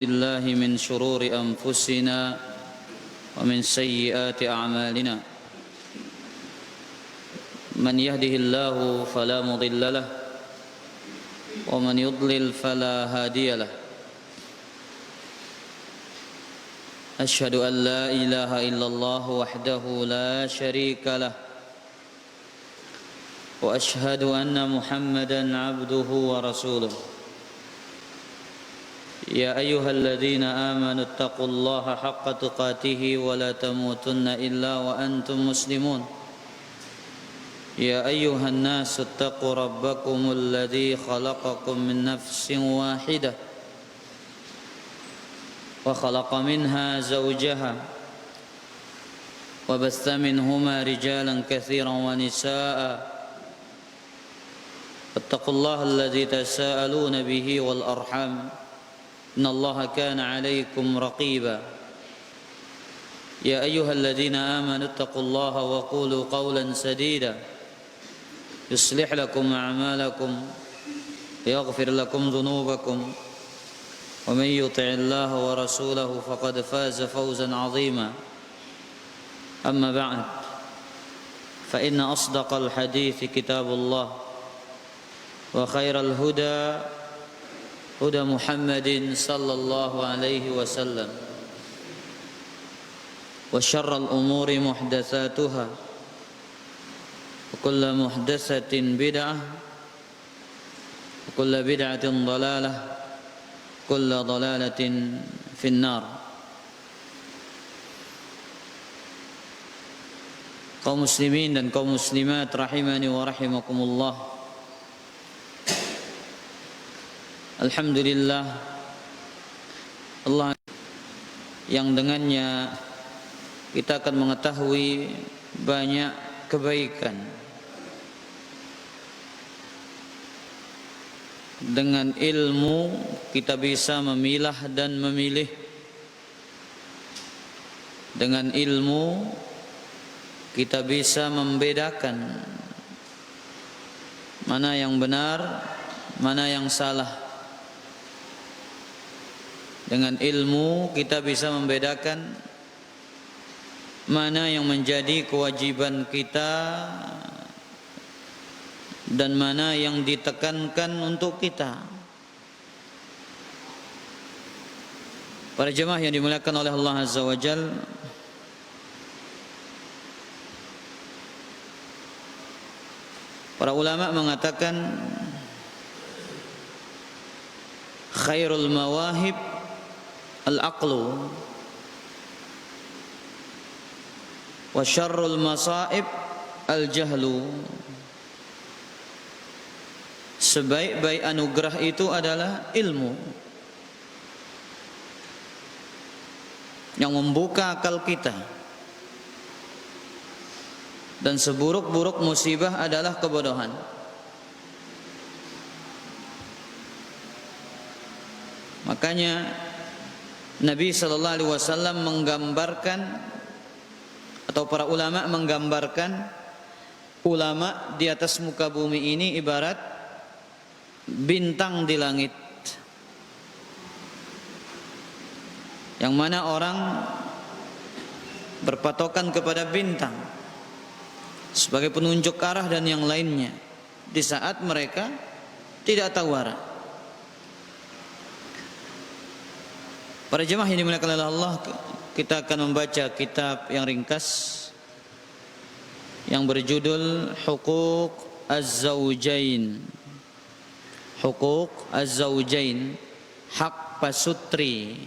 بالله من شرور أنفسنا ومن سيئات أعمالنا من يهده الله فلا مضل له ومن يضلل فلا هادي له أشهد أن لا إله إلا الله وحده لا شريك له وأشهد أن محمدا عبده ورسوله يا أيها الذين آمنوا اتقوا الله حق تقاته ولا تموتن إلا وأنتم مسلمون يا أيها الناس اتقوا ربكم الذي خلقكم من نفس واحدة وخلق منها زوجها وبث منهما رجالا كثيرا ونساء اتقوا الله الذي تساءلون به والأرحام إن الله كان عليكم رقيبا يا أيها الذين آمنوا اتقوا الله وقولوا قولا سديدا يصلح لكم أعمالكم يغفر لكم ذنوبكم ومن يطع الله ورسوله فقد فاز فوزا عظيما أما بعد فإن أصدق الحديث كتاب الله وخير الهدى هدى محمد صلى الله عليه وسلم وشر الأمور محدثاتها وكل محدثة بدعة وكل بدعة ضلالة كل ضلالة في النار. Kaum muslimin dan kaum muslimat rahimani wa rahimakumullah. Alhamdulillah, Allah yang dengannya kita akan mengetahui banyak kebaikan. Dengan ilmu kita bisa memilah dan memilih. Dengan ilmu kita bisa membedakan mana yang benar, mana yang salah. Dengan ilmu kita bisa membedakan mana yang menjadi kewajiban kita dan mana yang ditekankan untuk kita. Para jemaah yang dimuliakan oleh Allah Azza wa Jalla, para ulama mengatakan khairul mawahib al-aqlu wa syarrul masaib al-jahlu. Sebaik-baik anugerah itu adalah ilmu yang membuka akal kita, dan seburuk-buruk musibah adalah kebodohan. Makanya Nabi sallallahu alaihi wasallam menggambarkan, atau para ulama menggambarkan, ulama di atas muka bumi ini ibarat bintang di langit, yang mana orang berpatokan kepada bintang sebagai penunjuk arah dan yang lainnya di saat mereka tidak tahu arah. Para jemaah yang dimuliakan oleh Allah, kita akan membaca kitab yang ringkas yang berjudul Huquq Az-Zawjain. Huquq Az-Zawjain, hak pasutri.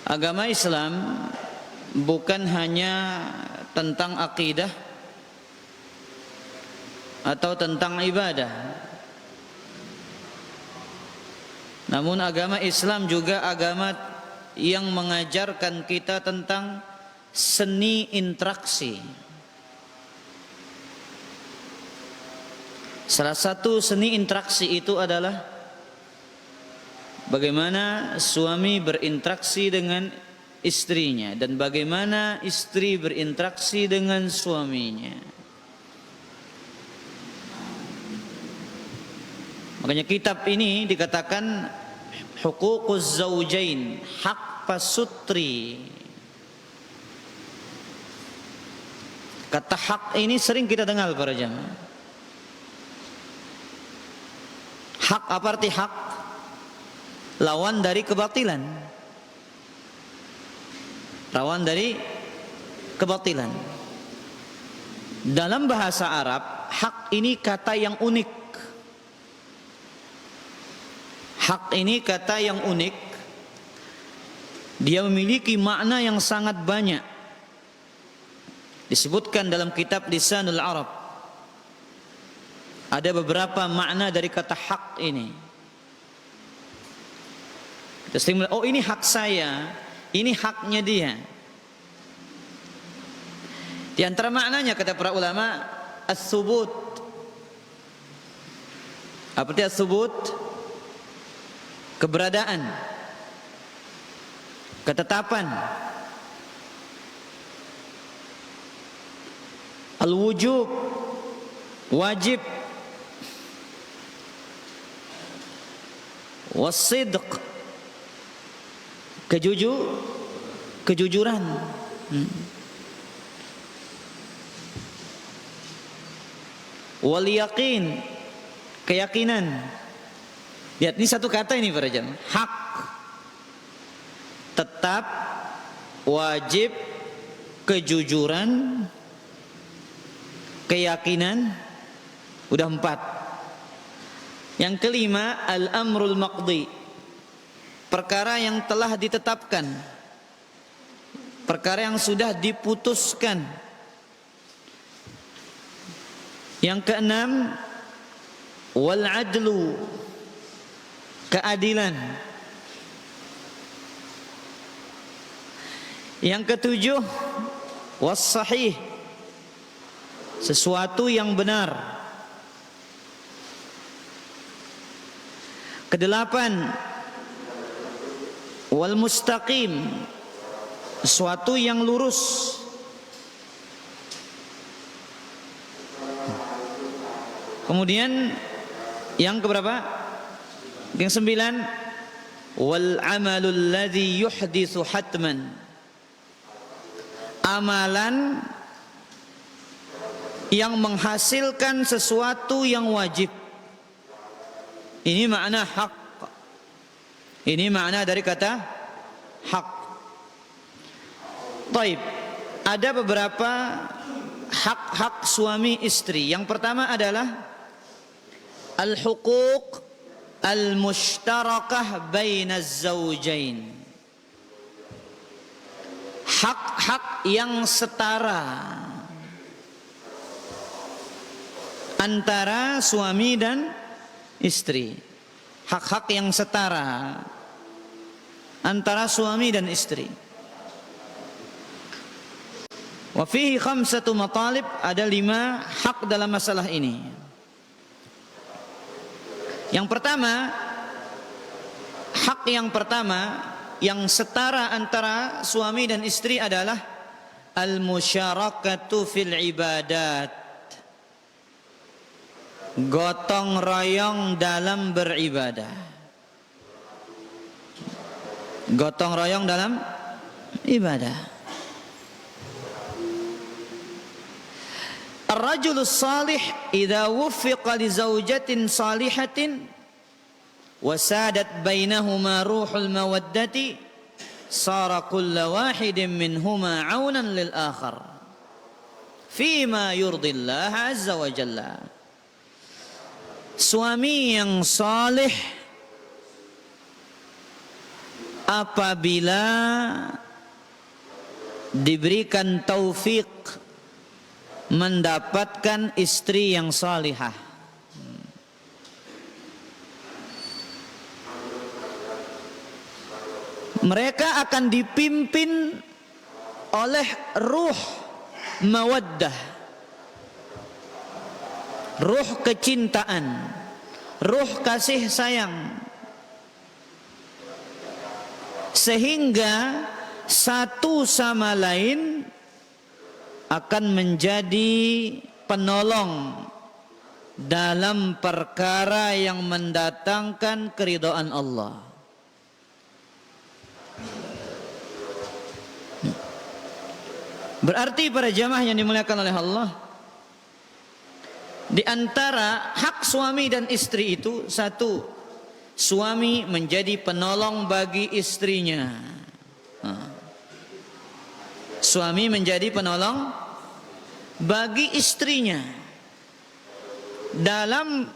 Agama Islam bukan hanya tentang akidah atau tentang ibadah, namun agama Islam juga agama yang mengajarkan kita tentang seni interaksi. Salah satu seni interaksi itu adalah bagaimana suami berinteraksi dengan istrinya dan bagaimana istri berinteraksi dengan suaminya. Makanya kitab ini dikatakan Huququz Zaujain, hak pasutri. Kata hak ini sering kita dengar para jamaah. Hak apa arti hak? Lawan dari kebatilan. Lawan dari kebatilan. Dalam bahasa Arab, hak ini kata yang unik. Hak ini kata yang unik. Dia memiliki makna yang sangat banyak. Disebutkan dalam kitab Lisanul Arab. Ada beberapa makna dari kata hak ini. Kita sering melihat, oh ini hak saya, ini haknya dia. Di antara maknanya kata para ulama, as-subut. Apa itu as-subut? Keberadaan, ketetapan. Al-wujub, wajib. Was-sidq, kejujuran. Wal yaqin, keyakinan. Lihat ini satu kata ini para jamaah. Hak, tetap, wajib, kejujuran, keyakinan. Udah 4. Yang kelima, al-amrul maqdi, perkara yang telah ditetapkan, perkara yang sudah diputuskan. Yang keenam, wal adlu, keadilan. Yang ketujuh, was sahih, sesuatu yang benar. Kedelapan, wal mustaqim, sesuatu yang lurus. Kemudian yang keberapa? Yang 9, wal amalul ladzi yuhditsu hatman, amalan yang menghasilkan sesuatu yang wajib. Ini makna hak. Ini makna dari kata hak. Taib. Ada beberapa hak-hak suami istri. Yang pertama adalah al-huquq al-mushtarakah bainaz zawjain. Hak-hak yang setara antara suami dan istri. Hak-hak yang setara antara suami dan istri. Wa fihi 5 matalib, ada 5 hak dalam masalah ini. Yang pertama, hak yang pertama yang setara antara suami dan istri adalah al-musyarakatu fil ibadat. Gotong royong dalam beribadah. Gotong royong dalam ibadah. Ar-rajulus salih idza wuffiqa li zawjatin salihatin wa sadat bainahuma ruhul mawaddati sara kullu wahidin minhuma 'aunan lil akhar fima yurdillaha azza wa jalla. Suami yang saleh apabila diberikan taufik mendapatkan istri yang salihah, mereka akan dipimpin oleh ruh mawaddah, ruh kecintaan, ruh kasih sayang, sehingga satu sama lain akan menjadi penolong dalam perkara yang mendatangkan keridhaan Allah. Berarti para jamaah yang dimuliakan oleh Allah, di antara hak suami dan istri itu, satu, suami menjadi penolong bagi istrinya. Suami menjadi penolong bagi istrinya dalam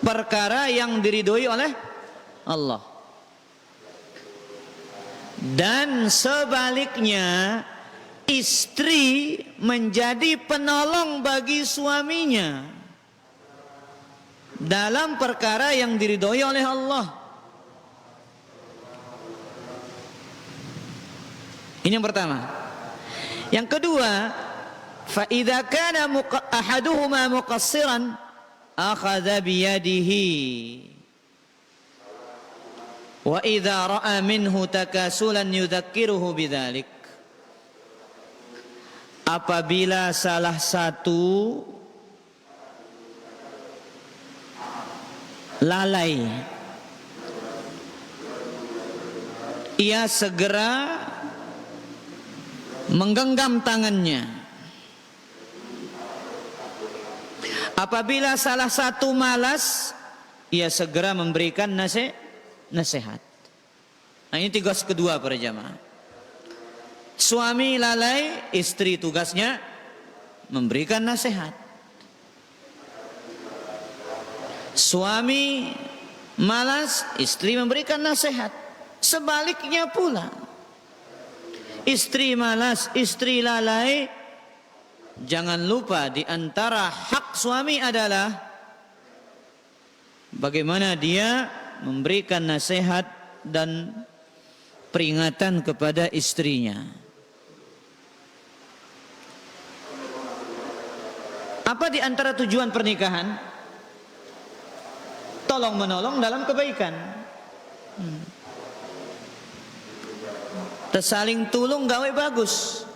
perkara yang diridhoi oleh Allah. Dan sebaliknya, istri menjadi penolong bagi suaminya dalam perkara yang diridhoi oleh Allah. Ini yang pertama. Yang kedua, fa idza kana ahaduhuma muqassiran akhadha bi yadihi wa idza ra'a minhu takasulan yudhakkiruhu bidzalik. Apabila salah satu lalai, ia segera menggenggam tangannya. Apabila salah satu malas, ia segera memberikan nasihat. Nah, ini tugas kedua para jamaah. Suami lalai, istri tugasnya memberikan nasihat. Suami malas, istri memberikan nasihat. Sebaliknya pula, istri malas, istri lalai, jangan lupa di antara hak suami adalah bagaimana dia memberikan nasihat dan peringatan kepada istrinya. Apa di antara tujuan pernikahan? Tolong menolong dalam kebaikan. Tersaling tulung gawe bagus.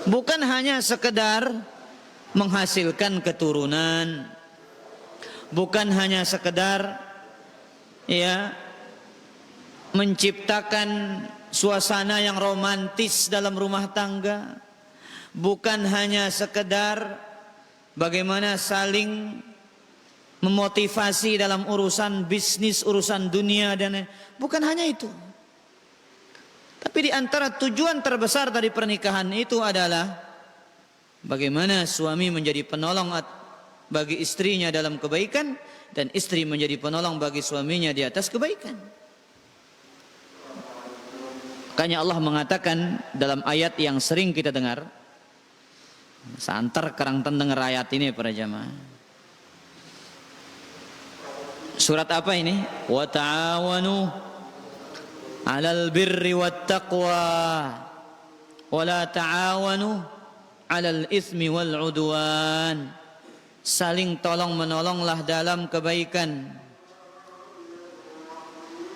Bukan hanya sekedar menghasilkan keturunan, bukan hanya sekedar menciptakan suasana yang romantis dalam rumah tangga, bukan hanya sekedar bagaimana saling memotivasi dalam urusan bisnis, urusan dunia dan bukan hanya itu. Tapi di antara tujuan terbesar dari pernikahan itu adalah bagaimana suami menjadi penolong bagi istrinya dalam kebaikan dan istri menjadi penolong bagi suaminya di atas kebaikan. Makanya Allah mengatakan dalam ayat yang sering kita dengar, santer kerang dengar ayat ini para jamaah. Surat apa ini? Wa ta'awanu 'alal birri wat taqwa wa la ta'awanu 'alal itsmi wal 'udwan. Saling tolong menolonglah dalam kebaikan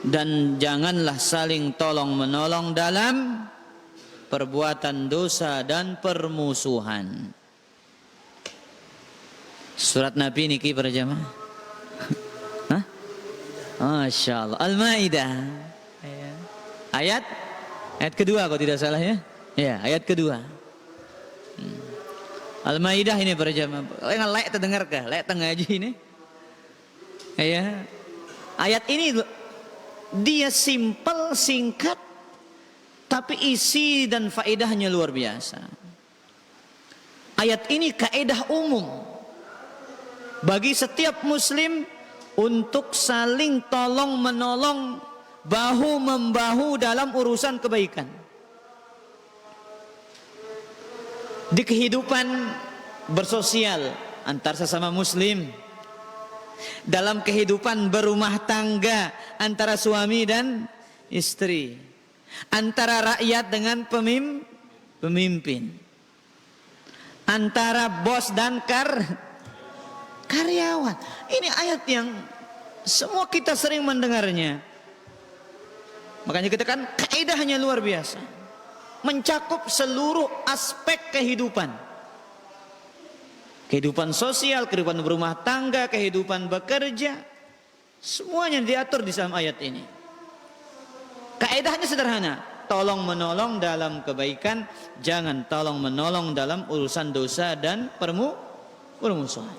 dan janganlah saling tolong menolong dalam perbuatan dosa dan permusuhan. Surat Nabi niki para jamaah. Masya Allah. Al-Ma'idah. Ayat kedua kalau tidak salah ya. Ya, ayat kedua. Al-Ma'idah ini para jamaah. Layak terdengar kah? Layak tengaji ini. Ya. Ayat ini dia simpel, singkat, tapi isi dan faedahnya luar biasa. Ayat ini kaidah umum bagi setiap muslim untuk saling tolong menolong, bahu membahu dalam urusan kebaikan. Di kehidupan bersosial antar sesama muslim, dalam kehidupan berumah tangga antara suami dan istri, antara rakyat dengan pemimpin, antara bos dan karyawan. Ini ayat yang semua kita sering mendengarnya. Makanya kita kan kaidahnya luar biasa, mencakup seluruh aspek kehidupan. Kehidupan sosial, kehidupan berumah tangga, kehidupan bekerja, semuanya diatur di dalam ayat ini. Kaedahnya sederhana, tolong menolong dalam kebaikan, jangan tolong menolong dalam urusan dosa dan permusuhan.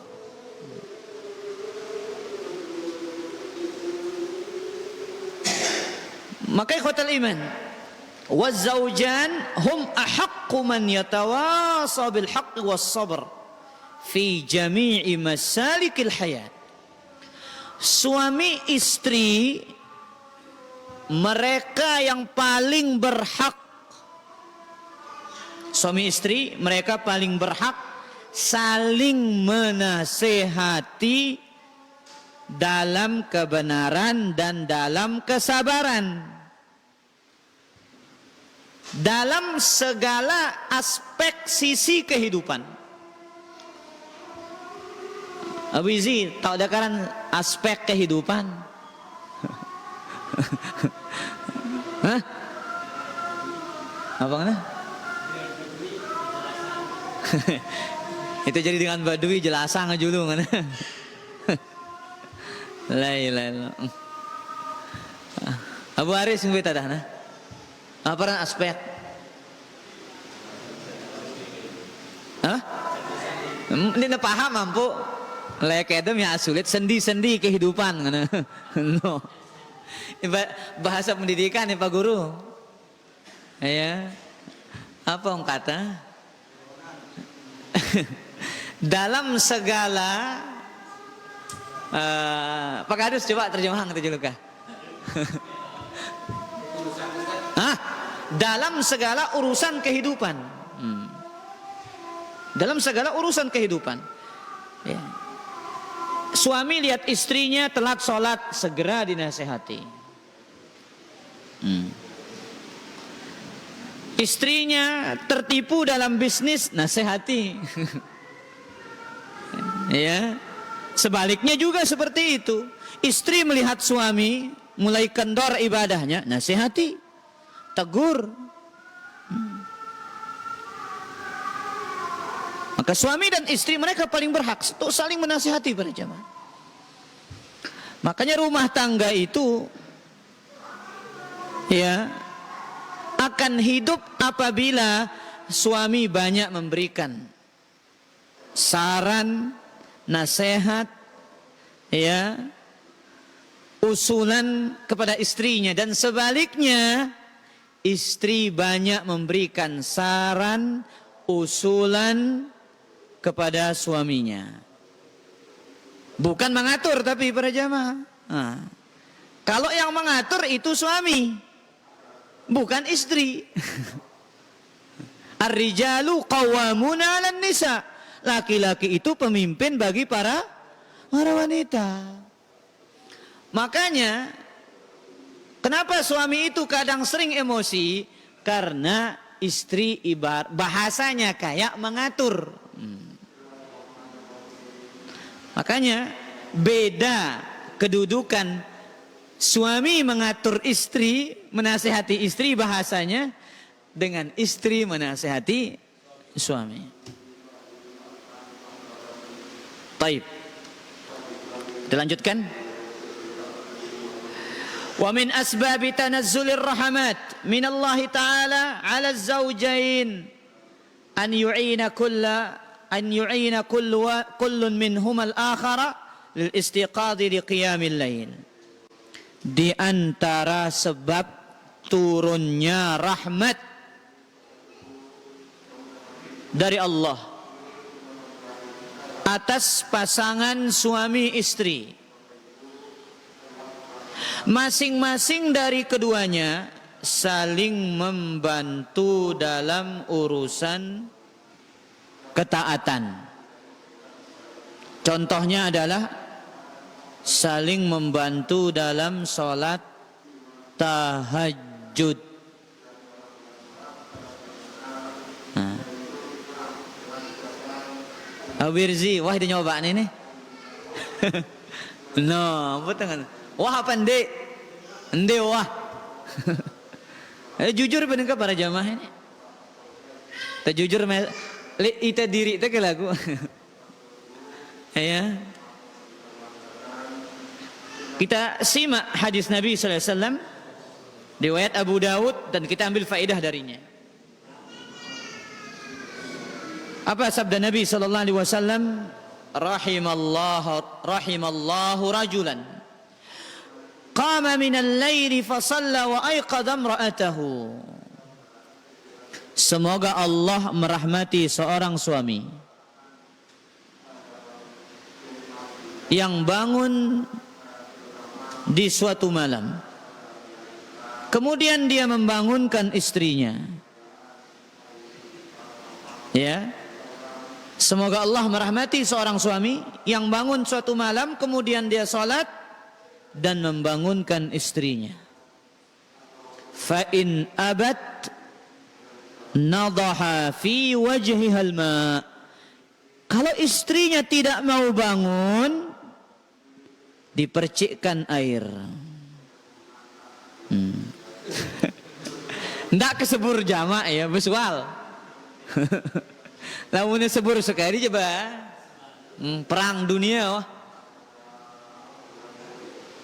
Maka ikhwatal iman, wazaujan hum ahaqqu man yatawasa bil haqqi was sabr fi jami'i masalikil hayat. Suami istri mereka yang paling berhak, suami istri mereka paling berhak saling menasehati dalam kebenaran dan dalam kesabaran, dalam segala aspek sisi kehidupan. Abu Izi, tahu dakaran aspek kehidupan? Hah? Apa mana? Itu jadi dengan badui jelasang ngejulung kan? Lain. Abu Haris nggak tahu dah? Apa aspek? Hah? Ini paham mampu? Lekedem ya sulit sendi-sendi kehidupan kan? No. Bahasa pendidikan ya Pak Guru. Ya. Apa orang kata? Dalam segala Pak Kadus coba terjemahan kita juga. Dalam segala urusan kehidupan. Dalam segala urusan kehidupan. Ya. Suami lihat istrinya telat sholat, segera dinasehati. Istrinya tertipu dalam bisnis, nasehati. Ya. Sebaliknya juga seperti itu. Istri melihat suami mulai kendor ibadahnya, nasihati, tegur. Maka suami dan istri mereka paling berhak untuk saling menasihati pada jamaah. Makanya rumah tangga itu ya akan hidup apabila suami banyak memberikan saran, nasihat, ya, usulan kepada istrinya, dan sebaliknya istri banyak memberikan saran, usulan kepada suaminya. Bukan mengatur tapi para jamaah. Kalau yang mengatur itu suami, bukan istri. Ar-rijalu qawwamuna 'alan nisa. Laki-laki itu pemimpin bagi para wanita. Makanya kenapa suami itu kadang sering emosi? Karena istri bahasanya kayak mengatur. Makanya beda kedudukan suami mengatur istri, menasehati istri bahasanya dengan istri menasehati suami. Taib. Kita lanjutkan. Wa min asbabi tanazzulir rahmat min Allah Ta'ala 'ala az-zawjayn an yu'ina kullun minhum al-akhara lil istiqadhi li qiyamil lail. Di antara sebab turunnya rahmat dari Allah atas pasangan suami istri, masing-masing dari keduanya saling membantu dalam urusan ketaatan. Contohnya adalah saling membantu dalam sholat tahajud. Awirzi, wah dinyobaan ini. No, betul. Wah apa ndek? Ndek wah. Jujur bener ke para jamaah ini? Jujur ita diri itu ke lagu. Ya. Kita simak hadis Nabi sallallahu alaihi wasallam riwayat Abu Dawud dan kita ambil faedah darinya. Apa sabda Nabi sallallahu alaihi wasallam? Rahimallahu rajulan qama minal laili fa shalla wa ayqadha imra'atahu. Semoga Allah merahmati seorang suami yang bangun di suatu malam, kemudian dia membangunkan istrinya. Ya, semoga Allah merahmati seorang suami yang bangun suatu malam, kemudian dia sholat dan membangunkan istrinya. Fa in abat nadaha fi wajhiha al-ma. Kalau istrinya tidak mau bangun, dipercikkan air. Ndak kesebur jamak ya, visual. Lamunnya sebur sekali coba. Perang dunia.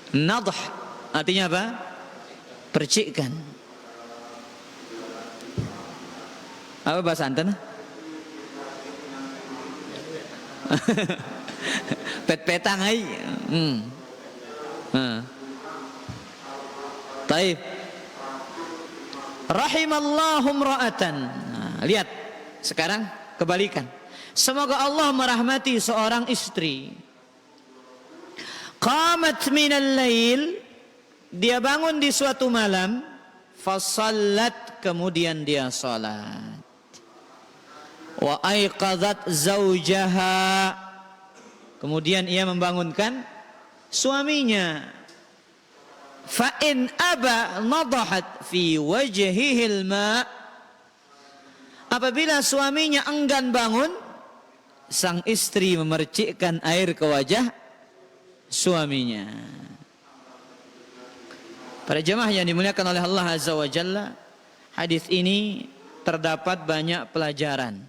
Nadah artinya apa? Percikkan. Apa bahasa Anten? Pet-petang ai. Taib. Rahimallahu imra'atan. Lihat sekarang kebalikan. Semoga Allah merahmati seorang istri. Qamat minal lail, dia bangun di suatu malam, fasallat, kemudian dia salat. Wa aiqadhat zaujaha, kemudian ia membangunkan suaminya. Fa in aba nadahat fi wajhihi al-ma. Apabila suaminya enggan bangun, sang istri memercikkan air ke wajah suaminya. Para jemaah yang dimuliakan oleh Allah Azza wa Jalla, hadis ini terdapat banyak pelajaran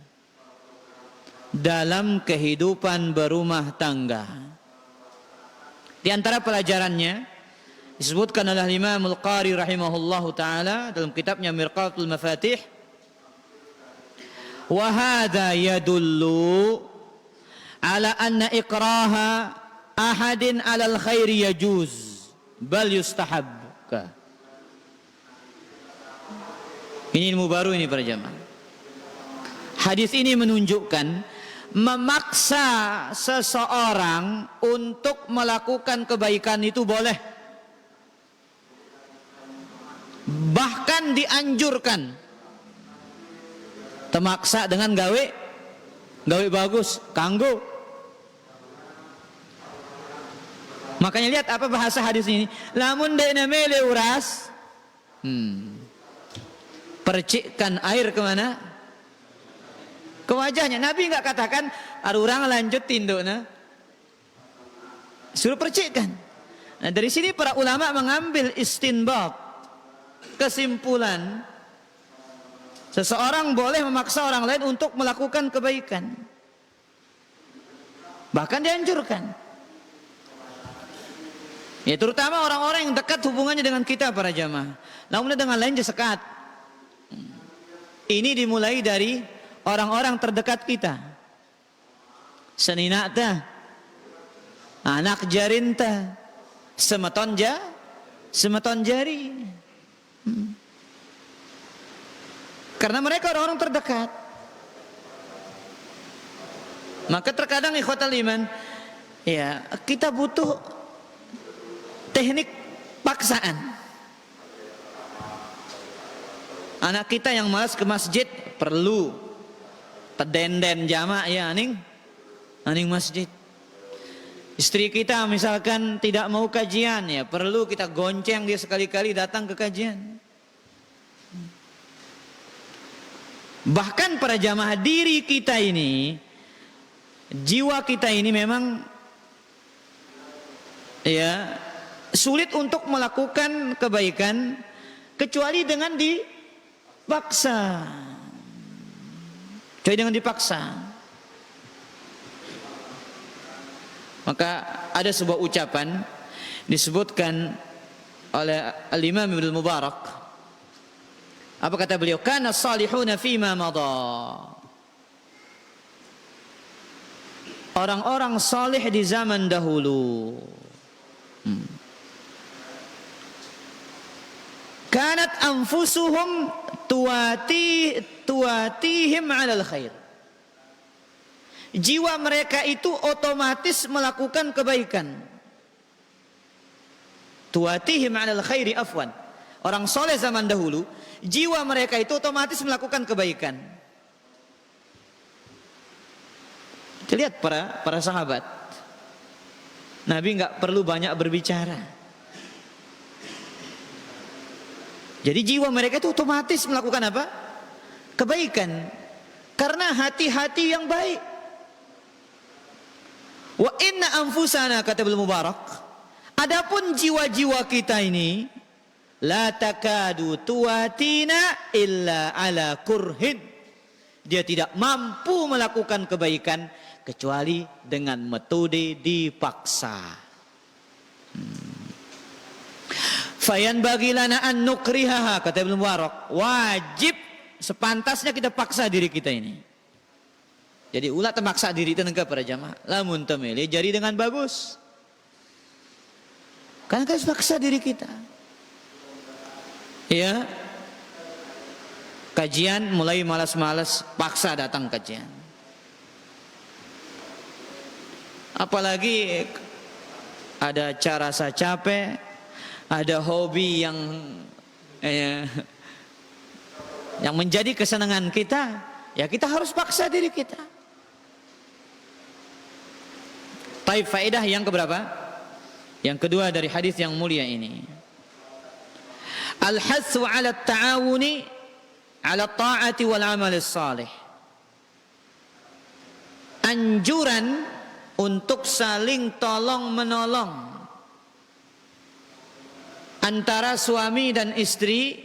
dalam kehidupan berumah tangga. Di antara pelajarannya disebutkan oleh Imam Al-Qari rahimahullahu taala dalam kitabnya Mirqatul Mafatih, wa hadza yadullu ala anna ikraha ahadin 'alal khairi yajuz bal yustahab. Ini ilmu baru ini para jamaah. Hadis ini menunjukkan memaksa seseorang untuk melakukan kebaikan itu boleh, bahkan dianjurkan. Temaksa dengan gawe bagus, kanggo. Makanya lihat apa bahasa hadis ini. Lamun dena mele uras, percikkan air kemana? Ke wajahnya. Nabi nggak katakan arurang lanjut tindukna, suruh percikkan. Nah, dari sini para ulama mengambil istinbat, kesimpulan, seseorang boleh memaksa orang lain untuk melakukan kebaikan, bahkan dianjurkan. Ya, terutama orang-orang yang dekat hubungannya dengan kita para jamaah. Namun dengan lain sekat. Ini dimulai dari orang-orang terdekat kita. Seninata, anak jarinta, semeton jari. Karena mereka orang-orang terdekat. Maka terkadang ikhwatal iman, ya, kita butuh teknik paksaan. Anak kita yang malas ke masjid perlu tedenden jamak ya aning masjid. Istri kita misalkan tidak mau kajian, ya perlu kita gonceng dia sekali-kali datang ke kajian. Bahkan para jamaah, diri kita ini, jiwa kita ini memang ya sulit untuk melakukan kebaikan kecuali dengan dipaksa. Maka ada sebuah ucapan disebutkan oleh Al-Imam Ibnu Mubarak. Apa kata beliau? Kana salihuna fima madha. Orang-orang saleh di zaman dahulu. Kanat anfusuhum tuatihim 'alal khair. Jiwa mereka itu otomatis melakukan kebaikan. Tuatihim 'alal khairi afwan. Orang soleh zaman dahulu, jiwa mereka itu otomatis melakukan kebaikan. Kita lihat para sahabat. Nabi nggak perlu banyak berbicara. Jadi jiwa mereka itu otomatis melakukan apa? Kebaikan. Karena hati-hati yang baik. Wa inna anfusana, kata Ibnu Mubarak, adapun jiwa-jiwa kita ini la takadu tuatina illa ala kurhin. Dia tidak mampu melakukan kebaikan kecuali dengan metode dipaksa. Fayan bagilana an nukrihaha, kata Ibnu Mubarak, wajib sepantasnya kita paksa diri kita ini. Jadi ulah terpaksa diri itu negara para jamaah. Lamun temeli jadi dengan bagus. Karena kita paksa diri kita. Ya. Kajian mulai malas-malas, paksa datang kajian. Apalagi ada acara rasa capek, ada hobi yang menjadi kesenangan kita, ya kita harus paksa diri kita. Taib, faedah yang keberapa? Yang kedua dari hadis yang mulia ini. Al-hatsu 'ala at-ta'awuni 'ala at-ta'ati wal 'amal as-salih. Anjuran untuk saling tolong menolong antara suami dan istri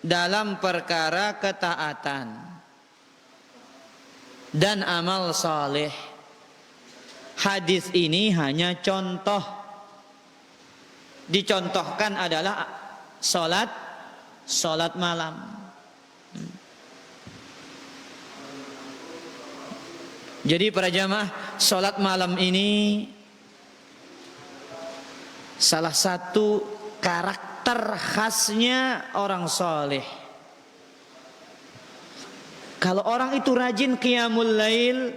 dalam perkara ketaatan dan amal saleh. Hadis ini hanya contoh. Dicontohkan adalah salat malam. Jadi para jamaah, salat malam ini salah satu karakter khasnya orang soleh. Kalau orang itu rajin qiyamul lail,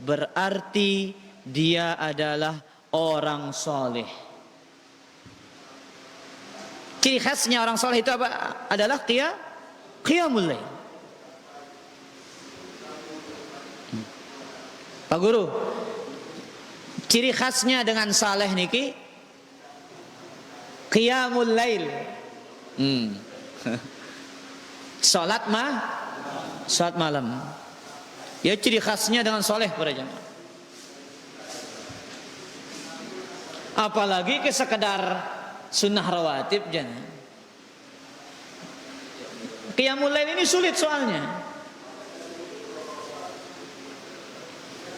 berarti dia adalah orang soleh. Ciri khasnya orang soleh itu apa? Adalah qiyamul lail. Pak Guru, ciri khasnya dengan saleh niki qiyamul lail. Salat malam. Ya, ciri khasnya dengan soleh para jamaah. Apalagi ke sekedar sunnah rawatib jangan. Qiyamul lail ini sulit soalnya.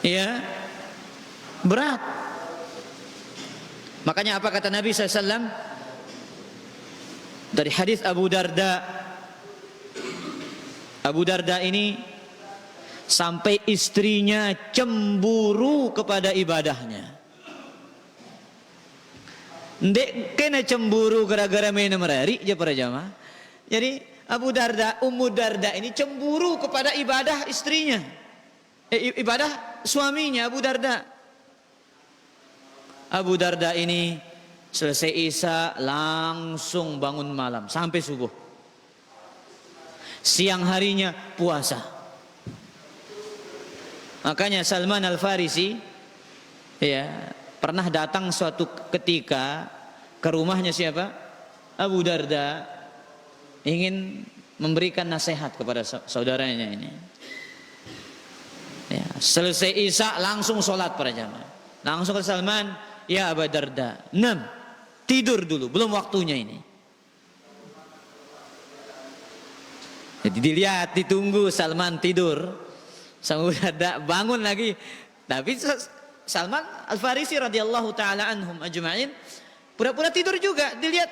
Ya, berat. Makanya apa kata Nabi SAW dari hadis Abu Darda. Abu Darda ini sampai istrinya cemburu kepada ibadahnya. Ndek kena cemburu gara-gara main merari aja para jamaah. Jadi Abu Darda, Ummu Darda ini cemburu kepada ibadah istrinya. Ibadah suaminya Abu Darda. Abu Darda ini selesai Isya langsung bangun malam sampai subuh. Siang harinya puasa. Makanya Salman Al-Farisi ya pernah datang suatu ketika ke rumahnya siapa? Abu Darda, ingin memberikan nasihat kepada saudaranya ini. Ya, selesai Isya langsung sholat para jamaah. Langsung ke Salman, ya Abu Darda, tidur dulu, belum waktunya ini. Jadi dilihat, ditunggu Salman tidur, sama Abu Darda bangun lagi. Tapi Salman Al-Farisi radhiyallahu taala anhum ajma'in pura-pura tidur juga, dilihat.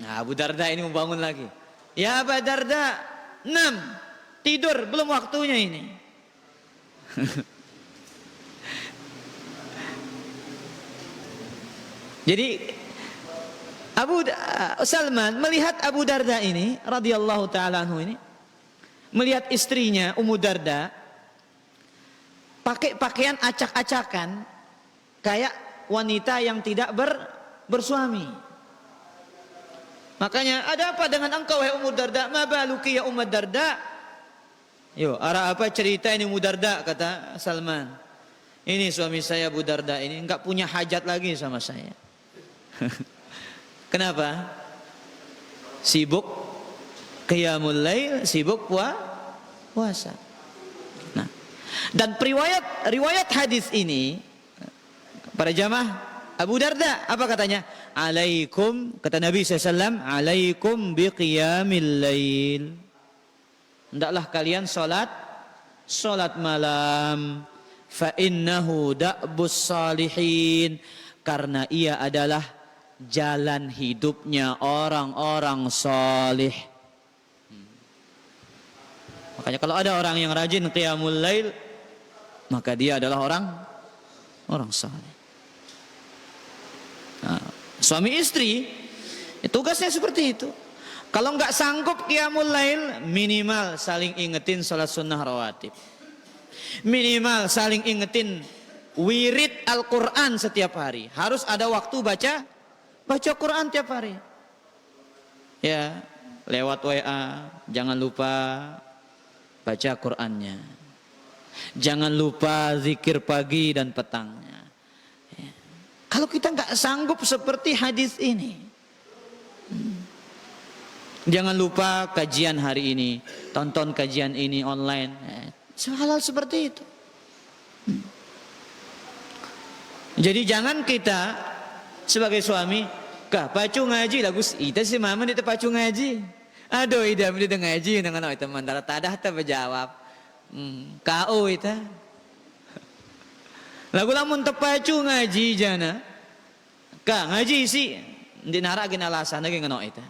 Nah, Abu Darda ini mau bangun lagi. Ya Abu Darda, 6, tidur, belum waktunya ini. Jadi Salman melihat Abu Darda ini radhiyallahu taala anhu ini, melihat istrinya Ummu Darda pakai pakaian acak-acakan kayak wanita yang tidak bersuami. Makanya, ada apa dengan engkau wahai Ummu Darda? Ma baluki ya Ummu Darda? Yo, arah apa cerita ini Ummu Darda, kata Salman. Ini suami saya Abu Darda ini enggak punya hajat lagi sama saya. Kenapa? Sibuk qiyamul lail, sibuk puasa. Nah, dan riwayat hadis ini para jamaah, Abu Darda apa katanya? Alaikum, kata Nabi SAW, alaikum biqiyamil lail. Hendaklah kalian salat malam, fa innahu da'bus salihin, karena ia adalah jalan hidupnya orang-orang salih. Makanya kalau ada orang yang rajin qiyamul lail, maka dia adalah orang saleh. Nah, suami istri tugasnya seperti itu. Kalau nggak sanggup qiyamul lail, minimal saling ingetin salat sunnah rawatib. Minimal saling ingetin wirid Al-Quran setiap hari. Harus ada waktu baca Quran tiap hari. Ya, lewat WA, jangan lupa baca Qurannya. Jangan lupa zikir pagi dan petangnya. Ya. Kalau kita nggak sanggup seperti hadis ini, jangan lupa kajian hari ini, tonton kajian ini online. Hal-hal seperti itu. Jadi jangan kita sebagai suami, kah pacu ngaji lagus ita si mama itu pacu ngaji. Aduh ida itu ngaji dengan itu mantara tadah ta berjawab. Kau ita. Lagu lamun tepacu ngaji jana. Kah ngaji sih di nara gina alasan lagi ngono ita.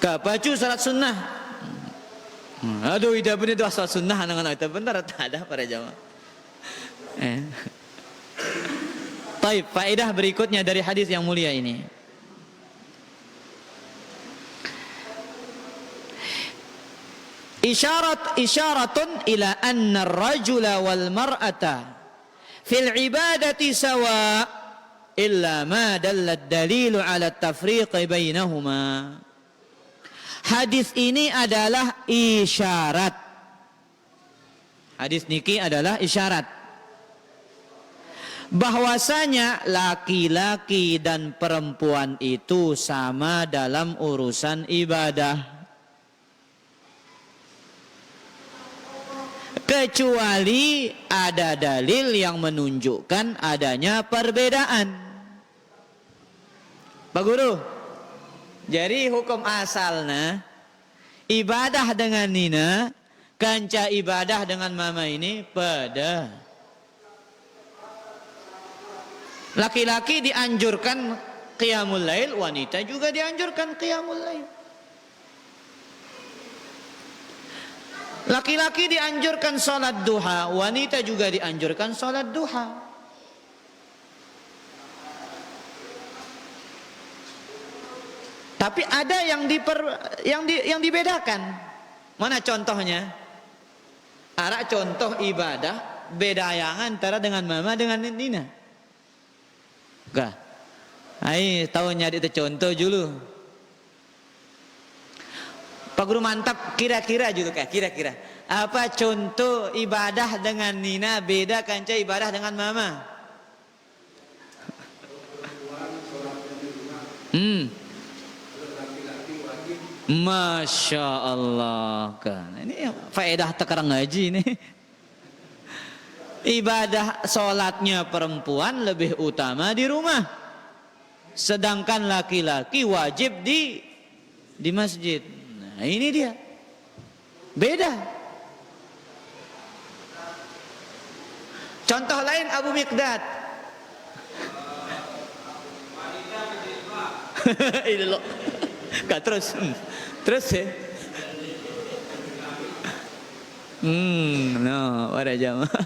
Kah pacu salat sunnah. Aduh ida bener itu salat sunnah dengan itu bentar tadah para jamaah. Baik, faedah berikutnya dari hadis yang mulia ini. Isyaratun ila anna ar-rajula wal mar'ata fil ibadati sawa illa ma dalla ad-dalilu ala at-tafriq bainahuma. Hadis ini adalah isyarat. Hadis niki adalah isyarat bahwasanya laki-laki dan perempuan itu sama dalam urusan ibadah, kecuali ada dalil yang menunjukkan adanya perbedaan. Pak Guru, jadi hukum asalnya ibadah dengan Nina, kanca ibadah dengan mama ini pada laki-laki dianjurkan qiyamul lail, wanita juga dianjurkan qiyamul lail. Laki-laki dianjurkan salat duha, wanita juga dianjurkan salat duha. Tapi ada yang dibedakan. Mana contohnya? Ada contoh ibadah beda antara dengan mama dengan Nina. Enggak. Ai tahu nyari itu contoh dulu. Pak Guru mantap, kira-kira dulu kayak kira-kira. Apa contoh ibadah dengan Nina beda kanca ibadah dengan mama? Masya Allah kan. Ini faedah tekarang ngaji ini. Ibadah sholatnya perempuan lebih utama di rumah, sedangkan laki-laki wajib di masjid. Nah ini dia beda. Contoh lain Abu Miqdad. Ini loh. Gak terus. Terus ya. No, ada jamaah.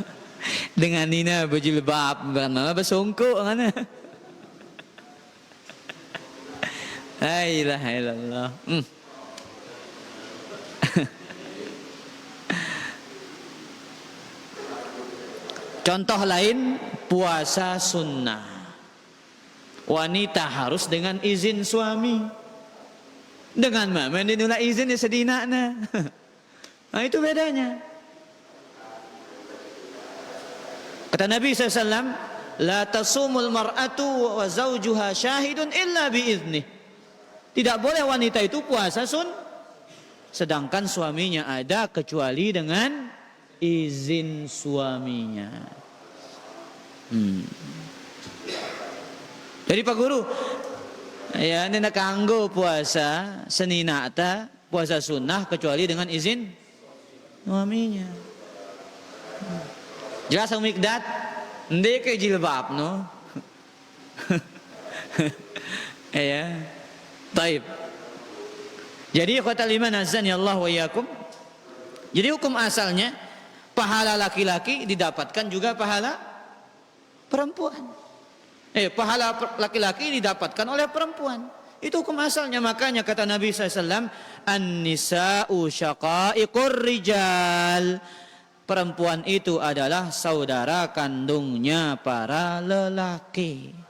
Dengan Nina berjilbab, mama bersongkok mana? La ilaha illallah. Contoh lain puasa sunnah. Wanita harus dengan izin suami. Dengan mama dinula izin ya sedinakna. Nah itu bedanya. Kata Nabi SAW, la tasumul mar'atu wa zawjuha syahidun illa biizni. Tidak boleh wanita itu puasa sedangkan suaminya ada kecuali dengan izin suaminya. Jadi Pak Guru, ya ini nak kanggo puasa senina ta puasa sunnah kecuali dengan izin suaminya. Jelas ang Miqdad? Hindi kay jilbab, no? Ya. Taib. Jadi kata liman azan ya Allah wa iyyakum. Jadi hukum asalnya pahala laki-laki didapatkan juga pahala perempuan. Pahala laki-laki didapatkan oleh perempuan. Itu hukum asalnya. Makanya kata Nabi SAW, an-nisa'u syaqa'iqur rijal. Perempuan itu adalah saudara kandungnya para lelaki.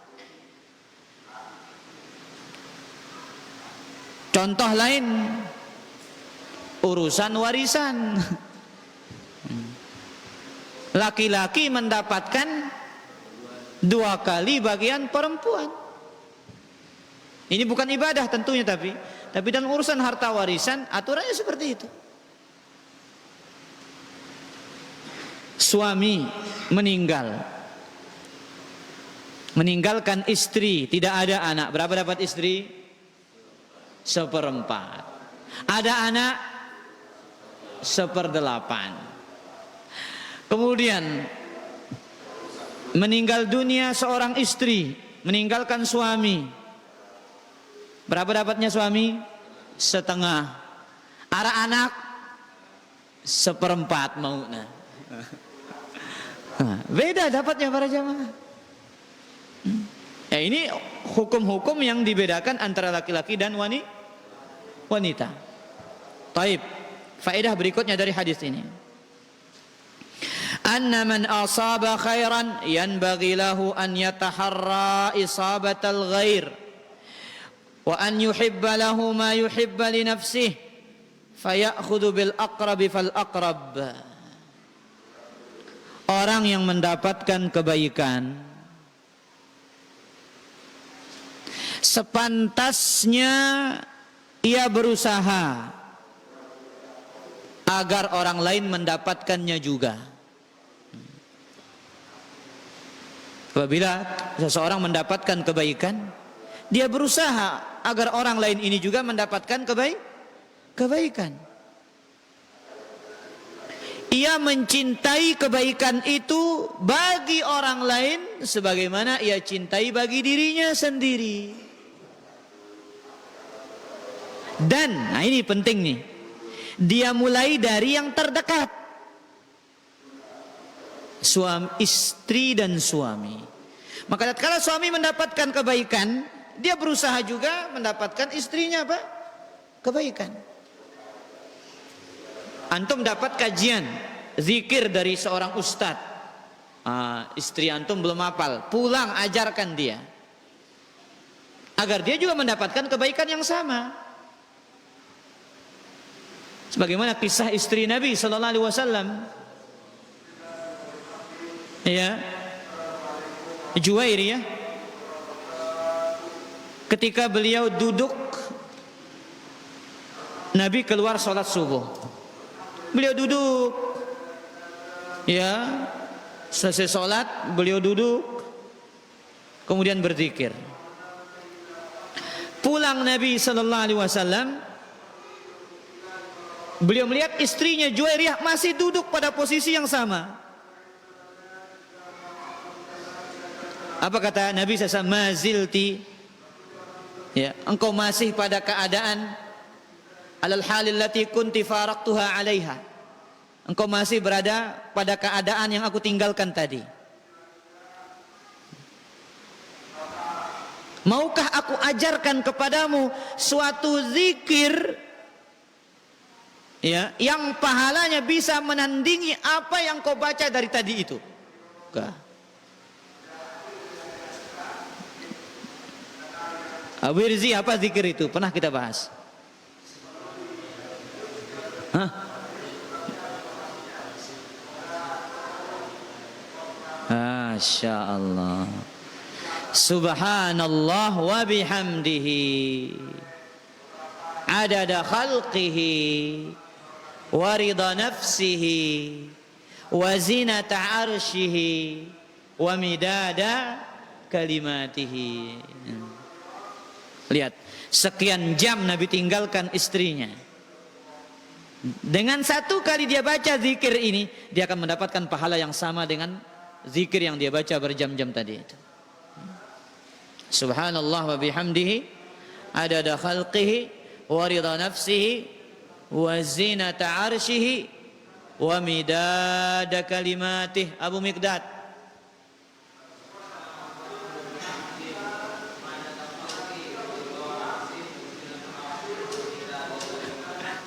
Contoh lain, urusan warisan. Laki-laki mendapatkan 2 kali bagian perempuan. Ini bukan ibadah tentunya, tapi dalam urusan harta warisan aturannya seperti itu. Suami meninggalkan istri, tidak ada anak. Berapa dapat istri? 1/4. Ada anak 1/8. Kemudian meninggal dunia seorang istri, meninggalkan suami. Berapa dapatnya suami? 1/2. Ada anak 1/4 mauna. Beda dapatnya para jamaah. Ya ini hukum-hukum yang dibedakan antara laki-laki dan wanita. Taib. Faedah berikutnya dari hadis ini. Anna man asaba khairan yanbaghi lahu an yataharra isabatal ghair wa an yuhibba lahu ma yuhibba li nafsihi fayakhudhu bil aqrabi fal aqrab. Orang yang mendapatkan kebaikan sepantasnya ia berusaha agar orang lain mendapatkannya juga. Apabila seseorang mendapatkan kebaikan, dia berusaha agar orang lain ini juga mendapatkan kebaikan. Ia mencintai kebaikan itu bagi orang lain sebagaimana ia cintai bagi dirinya sendiri. Dan, nah ini penting nih, dia mulai dari yang terdekat. Suami, istri dan suami. Maka kalau suami mendapatkan kebaikan, dia berusaha juga mendapatkan istrinya apa? Kebaikan. Antum dapat kajian zikir dari seorang ustadz, istri antum belum hafal, pulang ajarkan dia agar dia juga mendapatkan kebaikan yang sama. Sebagaimana kisah istri Nabi Sallallahu Alaihi Wasallam, ya, Juwairiyah, ketika beliau duduk, Nabi keluar sholat subuh. Beliau duduk, ya, selesai sholat beliau duduk, kemudian berzikir. Pulang Nabi Sallallahu Alaihi Wasallam, beliau melihat istrinya Juwairiyah masih duduk pada posisi yang sama. Apa kata Nabi SAW? Mazilti, ya, engkau masih pada keadaan alal halil lati kunti faraktuha alaiha. Engkau masih berada pada keadaan yang aku tinggalkan tadi. Maukah aku ajarkan kepadamu suatu zikir, ya, yang pahalanya bisa menandingi apa yang kau baca dari tadi itu? Abu Irzi, apa zikir itu? Pernah kita bahas. Hah? Masya Allah. Subhanallah wa bihamdihi adada khalqihi wa ridha nafsihi wa zinata arshihi wa midada kalimatihi. Lihat, sekian jam Nabi tinggalkan istrinya. Dengan satu kali dia baca zikir ini, dia akan mendapatkan pahala yang sama dengan zikir yang dia baca berjam-jam tadi itu. Subhanallah wa bihamdihi adada khalqihi wa ridha nafsihi wa zinata arshihi wa midada kalimatih. Abu Miqdad.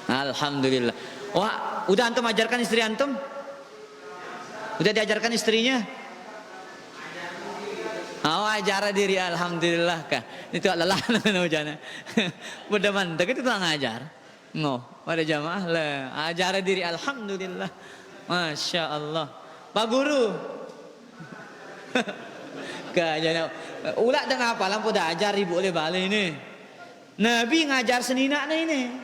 Alhamdulillah. Wah, udah antum ajarkan istri antum? Udah diajarkan istrinya? Oh, ajar diri, alhamdulillah kah. Itu adalah nujana. Budak mantek itu tak ngajar. No, pada jamaah lah. Ajar diri, alhamdulillah. Masya Allah. Pak Guru. Kajana. Ulah dengan apa? Lampu dah ajar ibu oleh balik ini. Nabi ngajar seni nak ini.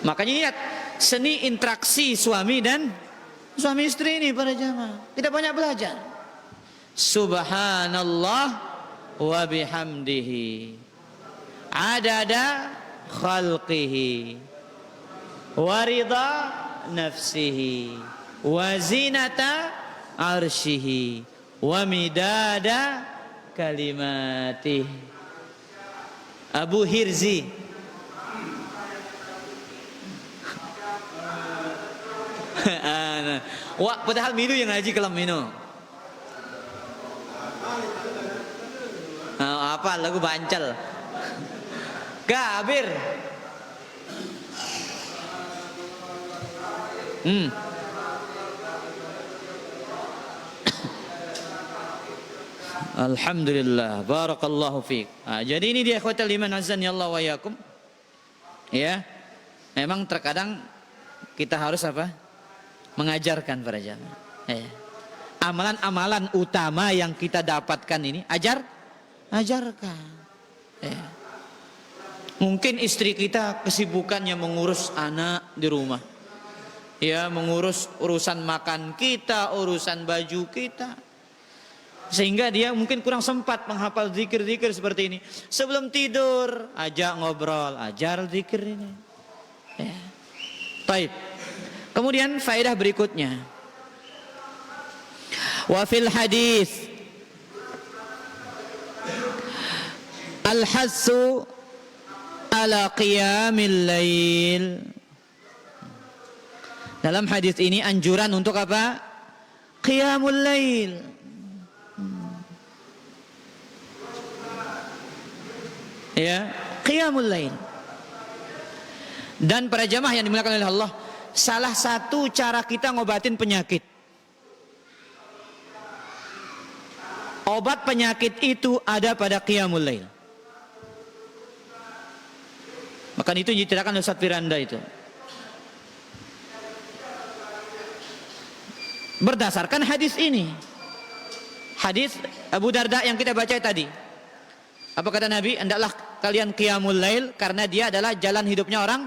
Makanya lihat seni interaksi suami dan suami istri ini para jamaah. Tidak banyak belajar. Subhanallah wa bihamdihi adada khalqihi wa ridha nafsihi wa zinata arshihi wa midada kalimatih. Abu Hirzi. Wah, padahal minu yang ngaji kelam minu. Apa lagu Bancal? Kabir. Alhamdulillah, barakallahu fiik. Jadi ini dia ikhwatal iman azani Allah wa yakum. Ya. Memang terkadang kita harus apa? Mengajarkan para jamaah. Ya. Amalan-amalan utama yang kita dapatkan ini ajarkan. Ya. Mungkin istri kita kesibukannya mengurus anak di rumah. Ya, mengurus urusan makan kita, urusan baju kita. Sehingga dia mungkin kurang sempat menghafal zikir-zikir seperti ini. Sebelum tidur, ajak ngobrol, ajar zikir ini. Ya. Baik. Kemudian faedah berikutnya. Wa fil hadis al-hassu ala qiyamil lail. Dalam hadis ini anjuran untuk apa? Qiyamul lail. Ya, qiyamul lail. Dan para jamaah yang dimuliakan oleh Allah, salah satu cara kita ngobatin penyakit. Obat penyakit itu ada pada qiyamul lail. Maka itu diceritakan oleh Ustaz Firanda itu. Berdasarkan hadis ini. Hadis Abu Darda yang kita baca tadi. Apa kata Nabi? Hendaklah kalian qiyamul lail karena dia adalah jalan hidupnya orang.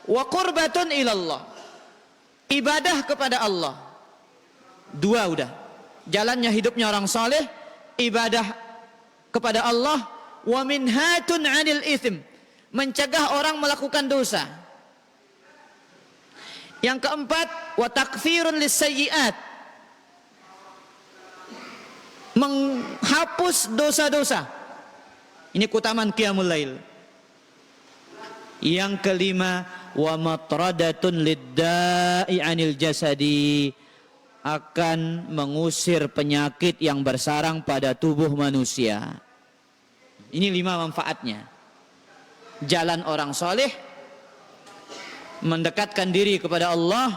Wa qurbatun ilallah. Ibadah kepada Allah. Dua udah. Jalannya hidupnya orang saleh, ibadah kepada Allah, wa minhatun 'anil itsm. Mencegah orang melakukan dosa. Yang keempat, wa takfirun lis sayyi'at. menghapus dosa-dosa. Ini keutamaan qiyamul lail. Yang kelima, wa matradatun lidda'i 'anil jasadi, akan mengusir penyakit yang bersarang pada tubuh manusia. Ini 5 manfaatnya. Jalan orang soleh, mendekatkan diri kepada Allah,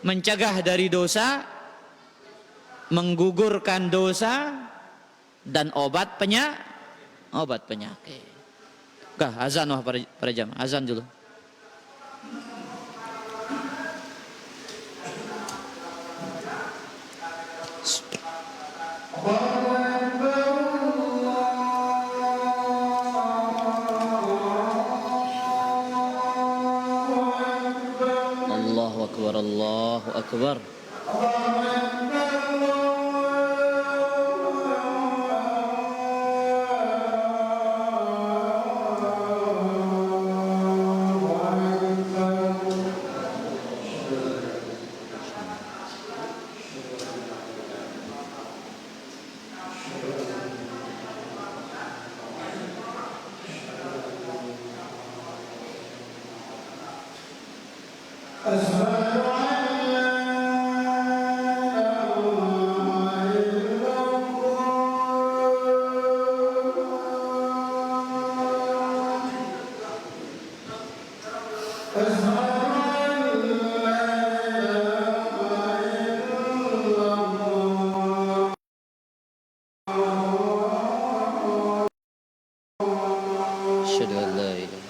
mencegah dari dosa, menggugurkan dosa, dan obat penyakit. Kah, azan wah para jamaah, azan dulu. Allahu akbar, Allahu akbar. Asyhadu an la ilaha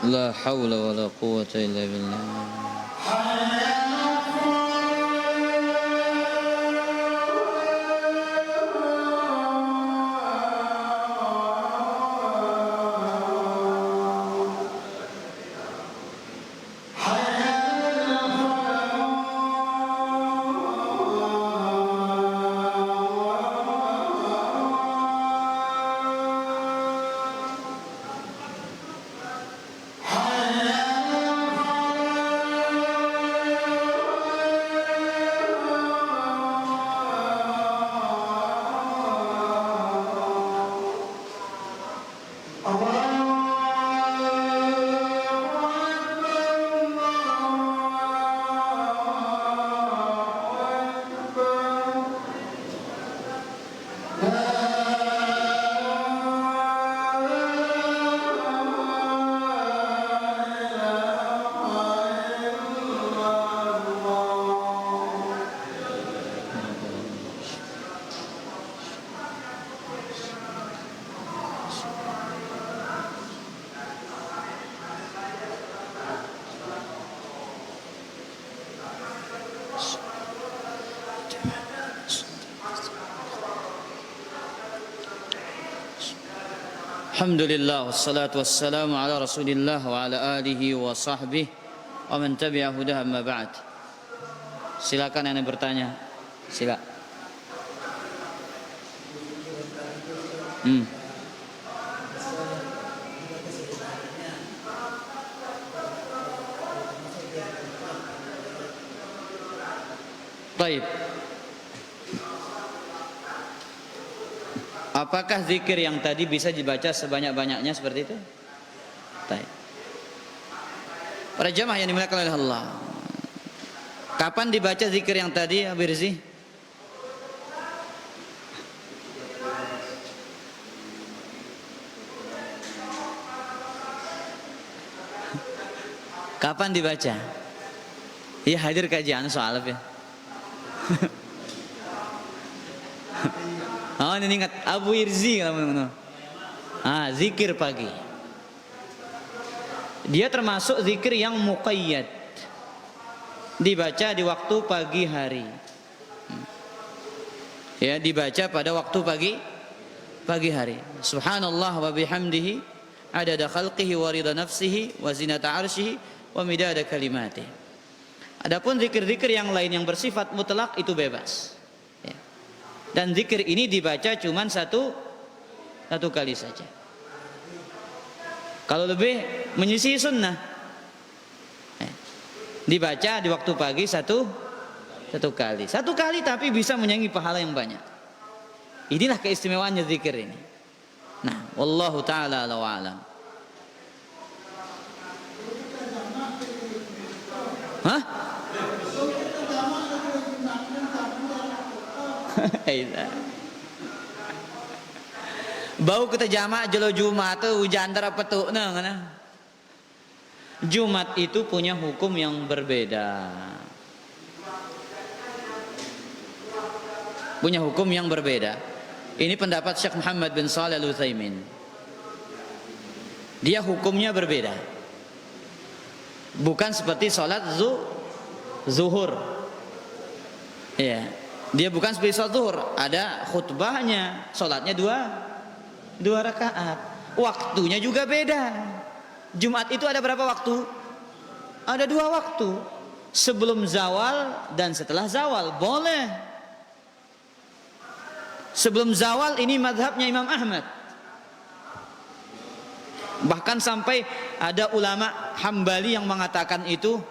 la haula wala quwwata illa billah. Alhamdulillah wassalatu wassalamu ala Rasulillah wa ala alihi wa sahbihi wa man tabi'a hudah, amma ba'd. Silakan yang bertanya. Sila. Baik. Apakah zikir yang tadi bisa dibaca sebanyak-banyaknya seperti itu? Baik. Para jamaah yang dimuliakan oleh Allah, kapan dibaca zikir yang tadi, Habib Rizzi? Kapan dibaca? Iya, hadir kajian soal ya. Oh, ini ingat Abu Irzi kalau zikir pagi. Dia termasuk zikir yang muqayyad, dibaca di waktu pagi hari. Ya, dibaca pada waktu pagi hari. Subhanallah wa bihamdihi adada khalqihi wa ridha nafsihi wa zinata arsyihi wa midada kalimatih. Adapun zikir-zikir yang lain yang bersifat mutlak itu bebas. Ya. Dan zikir ini dibaca cuma satu kali saja. Kalau lebih menyisihi sunnah, dibaca di waktu pagi satu kali tapi bisa menyanyi pahala yang banyak. Inilah keistimewaannya zikir ini. Nah, wallahu taala ala wa alam. Hah? Bau kita jamak jelo Jumat tuh hujan antara petuk nah. Jumat itu punya hukum yang berbeda. Punya hukum yang berbeda. Ini pendapat Syekh Muhammad bin Shalih Al-Utsaimin. Dia hukumnya berbeda. Bukan seperti sholat zuhur. Ya. Dia bukan seperti sholat zuhur. Ada khutbahnya. Sholatnya dua rakaat. Waktunya juga beda. Jumat itu ada berapa waktu? Ada 2 waktu. Sebelum zawal dan setelah zawal. Boleh. Sebelum zawal ini mazhabnya Imam Ahmad. Bahkan sampai ada ulama Hambali yang mengatakan itu,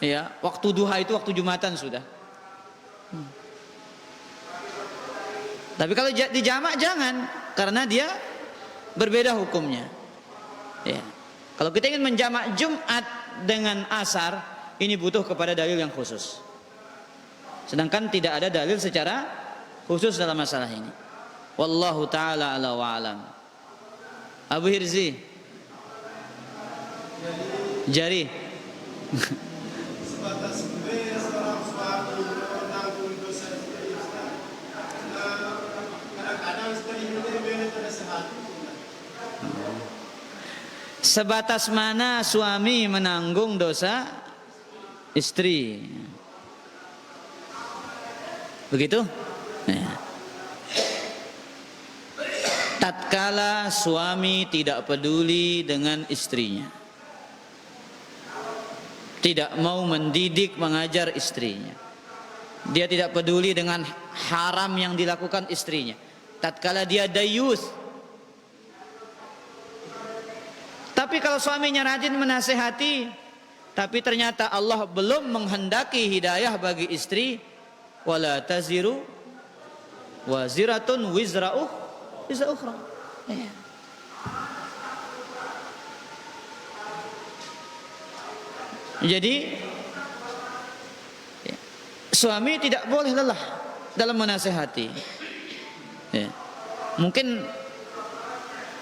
ya, waktu duha itu waktu Jumatan sudah. Tapi kalau di jamak jangan, karena dia berbeda hukumnya. Ya. Kalau kita ingin menjamak Jumat dengan asar, ini butuh kepada dalil yang khusus. Sedangkan tidak ada dalil secara khusus dalam masalah ini. Wallahu taala ala wa alam. Abu Hirzi. Jari. Sebatas seorang suami menanggung dosa istri. Kadang-kadang istri itu lebih sehat. Sebatas mana suami menanggung dosa istri? Begitu? Ya. Tatkala suami tidak peduli dengan istrinya, tidak mau mendidik mengajar istrinya, dia tidak peduli dengan haram yang dilakukan istrinya, tatkala dia dayus. Tapi kalau suaminya rajin menasehati, tapi ternyata Allah belum menghendaki hidayah bagi istri, wala taziru waziratun wizra ukhra. Ya. Jadi ya, suami tidak boleh lelah dalam menasehati. Ya. Mungkin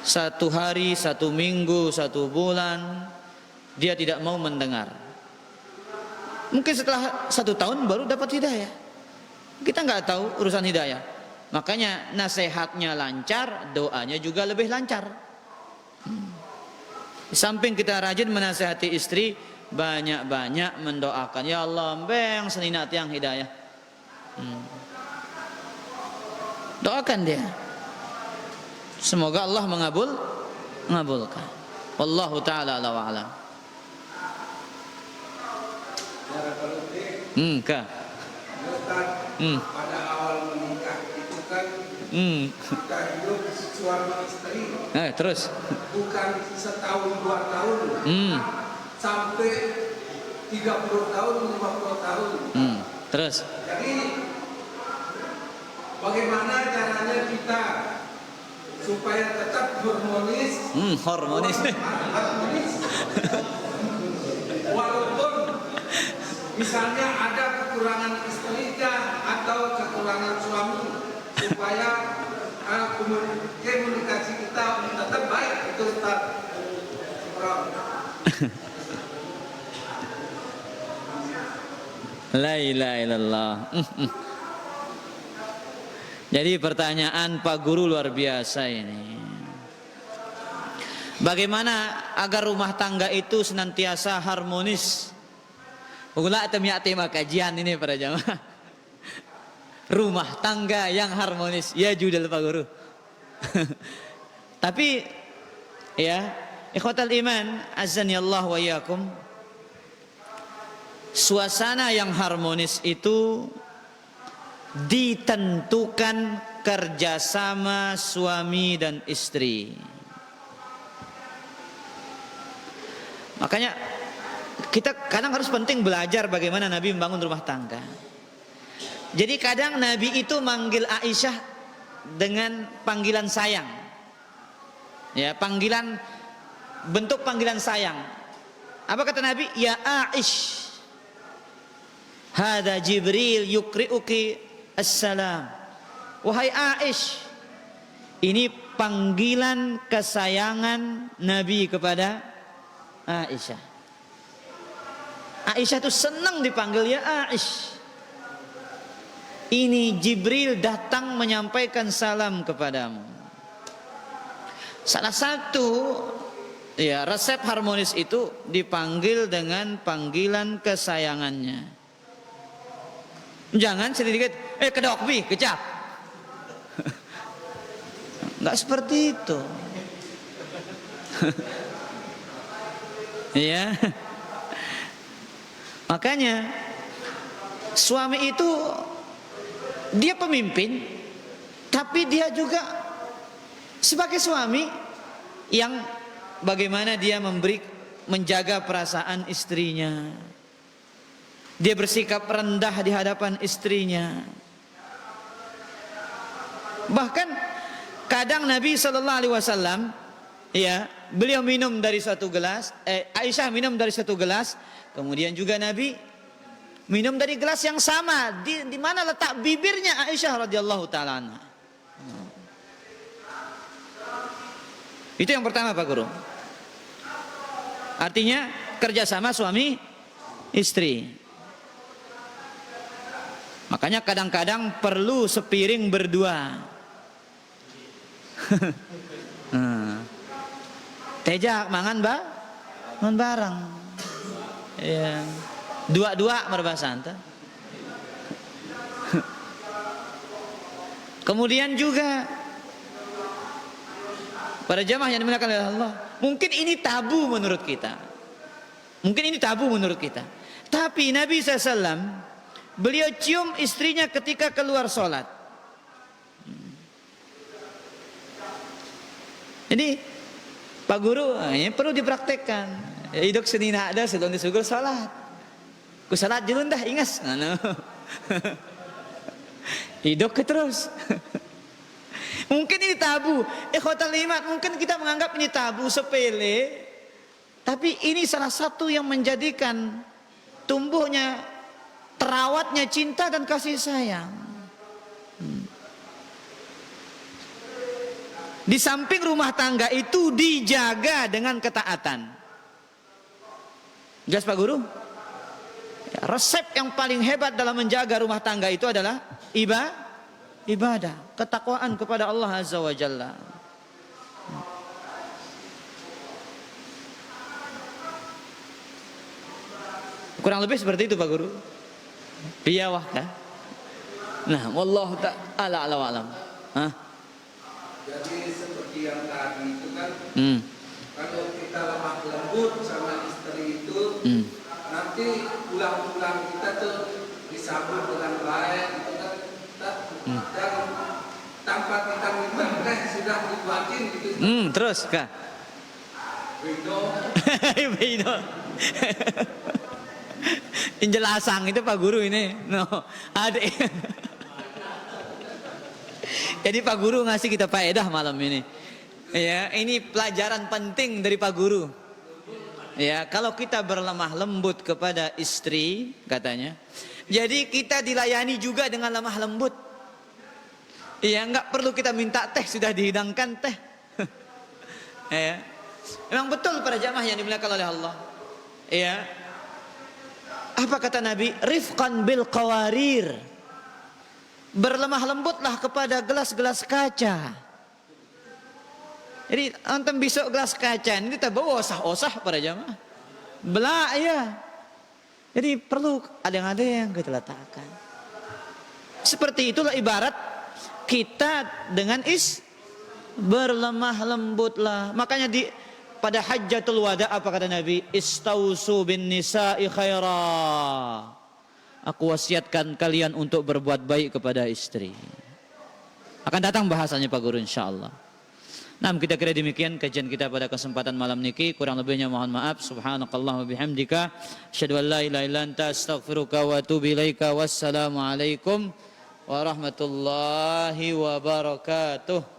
1 hari, 1 minggu, 1 bulan dia tidak mau mendengar. Mungkin setelah 1 tahun baru dapat hidayah. Kita nggak tahu urusan hidayah. Makanya nasihatnya lancar, doanya juga lebih lancar. Di samping kita rajin menasehati istri, banyak-banyak mendoakan, ya Allah, beng seninat yang hidayah. Doakan dia. Semoga Allah mengabulkan. Wallahu taala ala wa alam. Pada awal menikah itu kan kita hidup suami istri. Terus. Bukan setahun 2 tahun. Sampai 30 tahun, 50 tahun. Terus. Jadi bagaimana caranya kita supaya tetap harmonis? Harmonis. Walaupun misalnya ada kekurangan istrinya atau kekurangan suami, supaya komunikasi kita tetap baik. Itu Ustaz. La ilaha illallah. Jadi pertanyaan Pak Guru luar biasa ini. Bagaimana agar rumah tangga itu senantiasa harmonis? Ulah tema kajian ini para jamaah. Rumah tangga yang harmonis. Ya judul Pak Guru. Tapi ya, ikhwatal iman, azani Allah wa iyyakum. Suasana yang harmonis itu ditentukan kerjasama suami dan istri. Makanya kita kadang harus penting belajar bagaimana Nabi membangun rumah tangga. Jadi kadang Nabi itu manggil Aisyah dengan panggilan sayang. Ya, bentuk panggilan sayang. Apa kata Nabi? Ya Aish, hada Jibril yukri'uki assalam. Wahai Aish, ini panggilan kesayangan Nabi kepada Aisyah. Aisyah itu senang dipanggil ya Aish. Ini Jibril datang menyampaikan salam kepadamu. Salah satu ya resep harmonis itu dipanggil dengan panggilan kesayangannya. Jangan sedikit kedok bi kecap. Enggak seperti itu. Ya. Makanya suami itu dia pemimpin, tapi dia juga sebagai suami yang bagaimana dia menjaga perasaan istrinya. Dia bersikap rendah di hadapan istrinya. Bahkan kadang Nabi sallallahu alaihi wasallam ya, beliau minum dari satu gelas, Aisyah minum dari satu gelas, kemudian juga Nabi minum dari gelas yang sama. Di mana letak bibirnya Aisyah radhiyallahu taala anha. Itu yang pertama Pak Guru. Artinya kerjasama suami istri. Makanya kadang-kadang perlu sepiring berdua. Tejak mangan bareng. Ya. Dua-dua berbahasa anta. Kemudian juga para jamaah yang dimuliakan oleh Allah, mungkin ini tabu menurut kita. Tapi Nabi SAW beliau cium istrinya ketika keluar sholat. Jadi Pak Guru, ini perlu dipraktekkan. Hidup senina ada sebelum disugur sholat. Ku sholat dulu dah ingas. Hidup ke terus. Mungkin ini tabu. Ikhwatal iman, mungkin kita menganggap ini tabu sepele. Tapi ini salah satu yang menjadikan tumbuhnya, terawatnya cinta dan kasih sayang. Di samping rumah tangga itu dijaga dengan ketaatan. Jelas Pak Guru? Ya, resep yang paling hebat dalam menjaga rumah tangga itu adalah ibadah, ketakwaan kepada Allah Azza wa Jalla. Kurang lebih seperti itu Pak Guru. Piyawah kan? Nah, wallahu ta'ala a'lam wa a'lam. Jadi seperti yang tadi itu kan, kalau kita lemah lembut sama istri itu, nanti pulang-pulang kita tuh disambut dengan baik, gitu kan, dan tanpa kita minta sudah dibuatin gitu. Terus kak? Bino. Injelasang itu Pak Guru ini, no, adik. Jadi Pak Guru ngasih kita faedah malam ini. Ya, ini pelajaran penting dari Pak Guru. Ya, kalau kita berlemah lembut kepada istri, katanya, jadi kita dilayani juga dengan lemah lembut. Ya, nggak perlu kita minta teh, sudah dihidangkan teh. Ya, memang betul para jamaah yang dimuliakan oleh Allah. Ya, apa kata Nabi? Rifqan bil qawarir. Berlemah lembutlah kepada gelas-gelas kaca. Jadi antum besok gelas kaca ini kita bawa osah-osah para jamaah. Belak ya. Jadi perlu ada yang kita letakkan. Seperti itulah ibarat kita dengan berlemah lembutlah. Makanya pada hajjatul wada apa kata Nabi? Istausu bin nisa'i khaira. Aku wasiatkan kalian untuk berbuat baik kepada istri. Akan datang bahasanya Pak Guru insyaallah. Nah, kita kira demikian kajian kita pada kesempatan malam niki. Kurang lebihnya mohon maaf. Subhanakallah wa bihamdika asyhadu an la ilaha illa anta astaghfiruka wa atubu ilaika. Wassalamualaikum warahmatullahi wabarakatuh.